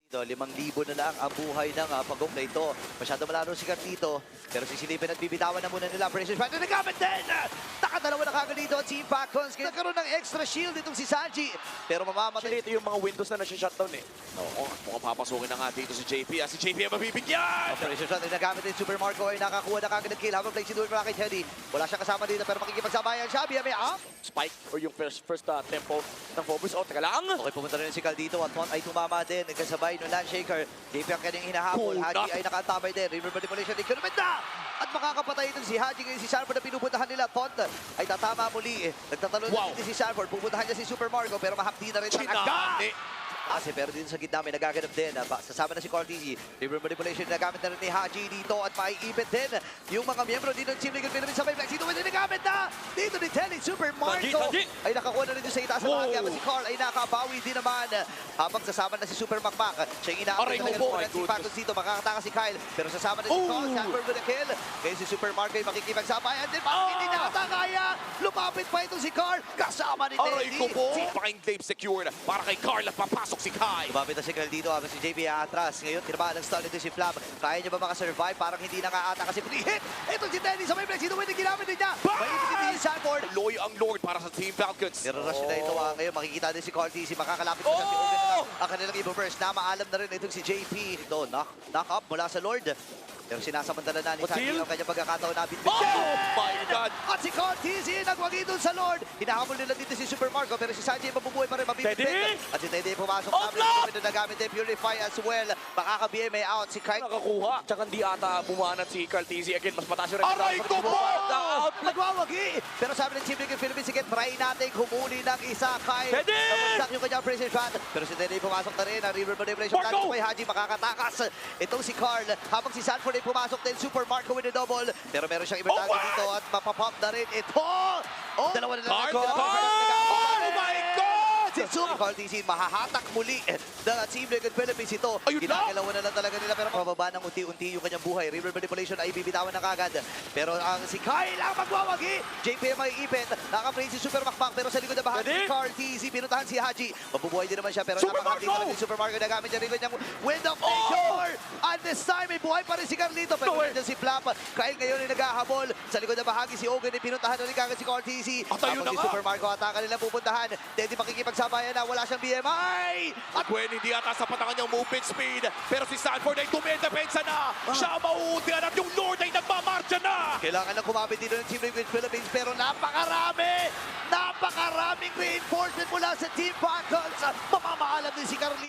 5,000 na lang ang buhay ng pagong na ito. Masyado malaro si Carlito. Pero sisilipin at bibitawan na muna nila. Precious Fight na nagamit din! Nakadalawa na kagad dito ang Team Falcons. Nagkaroon ng extra shield itong si Sanji. Pero mamamatay. Ito yung mga windows na nasi-shutdown eh. Oo, mukhang papasukin na nga dito si JP. Si JP ang mabibigyan! Precious Fight na nagamit din Super Marco ay nakakuha na kagad ng kill. Habang play si Duel mula kay Teddy. Wala siya kasama dito pero makikipagsabayan siya. May up. Spike or yung first tempo ng Phobos. Oh, teka lang! Okay, pumunta rin si Cal dito at Mont ay tumama din. Nagkasabay ng Landshaker. JP ang kanyang hinahabol. Haji ay nakaantabay din. River Manipulation. Economist na! At makakapatay ito si Haji ngayon si Sanford na pinupuntahan nila. Tont ay tatama muli. Nagtatalo na din si Sanford. Pupuntahan niya si Super Marco pero mahapdi na rin ang agad. Pero dito sa gitna may nagaganap din. Sasama na si Cortezi. River Manipulation nagamit na rin ni Haji dito at maiipit din yung mga miyembro dito ng Team Liquid Philippines sa may flex. Dito may nagamit na! Dito ni Telly Super Marco ay nakakuha na rin doon sa itaas ng bahagi. Habang si Carl ay nakabawi din naman. Habang sasama na si Super Makmak. Siya yung inaabot na talaga si Falcons dito. Makakataka si Kyle. Pero sasama na si Carl. Sanford with a kill. Kaya si Super Marco ay makikipagsabayan din. Bakit hindi nakatakaya? Lumapit pa itong si Carl. Kasama ni Telly. Paka-enclave secured para kay Carl at papasok si Kai. Lumapit na si Carl dito habang si JP atras. Ngayon, tinamaan ng stun ito si Flap. Kaya niya ba makasurvive? Parang hindi nakaata kasi pre-hit. Ito si Telly sa may flex. Ito yung ginamit din niya. May si Sanford. Loy ang Lord para sa Team Falcons. Nirarush na ito ngayon. Makikita din si Cortezi. Makakalapit na si Owen na ang kanilang Evoverse. Na maalam na rin itong si JP. Ito, knock up mula sa Lord. Pero sinasamantala na ni Sanji ang kanyang pagkakataon na bitbit. Oh my God! At si Cortezi nagwagi doon sa Lord. Hinahabol nila dito si Super Marco pero si Sanji mabubuhay pa rin mabibigyan. At si Teddy pumasok na nagamit din Purify as well. Makaka-BMA out si Kai. Nakakuha. Tsaka hindi ata bumanat si Cortezi. Again, mas mataas yung Aray ko po! Nagwawagi! Pero sabi ng Team Liquid Philippines, sige, try natin humuli ng isa kay Namunsak yung kanyang precision shot. Pero si Teddy pumasok na rin. Ang River Manipulation kagad kay Haji makakatakas. Itong si Carl. Habang si Sanford ay pumasok din. Super Marco with a double. Pero meron siyang ibertali dito at mapapop na rin ito. Dalawa na lang. Oh my God! Si Super Cortezi mahahatak muli ng Team Liquid Philippines ito. Ginagalawan na lang talaga nila pero mababa ng unti-unti yung kanyang buhay. River Manipulation ay bibitawan na kagad. Pero ang si Kyle ang magwawagi. JP may ipit. Naka-play si Super Makmak pero sa likod na bahagi si Cortezi. Pinuntahan si Haji. Mabubuhay din naman siya pero napakahati naman si Super Marco. Nagamit niya rin kanyang Wind of Nature. And this time may buhay pa rin si Carlito. Pero nandiyan si Flap. Kyle ngayon ay naghahabol. Sa likod na bahagi si Ogun ay pinuntahan na rin kagad si Cortezi. Habang si Super Marco ataka nila pupuntahan. Teddy makikipagsabayan na. Wala siyang BMI. At when hindi ata sapat ang kanyang movement speed. Pero si Sanford ay dumedepensa na. Siya mauuntian at yung Lord ay nagmamarcha na. Kailangan na kumapit dito ng Team Liquid Philippines pero napakaraming reinforcement mula sa Team Falcons. Mamamaalam din si Carlito.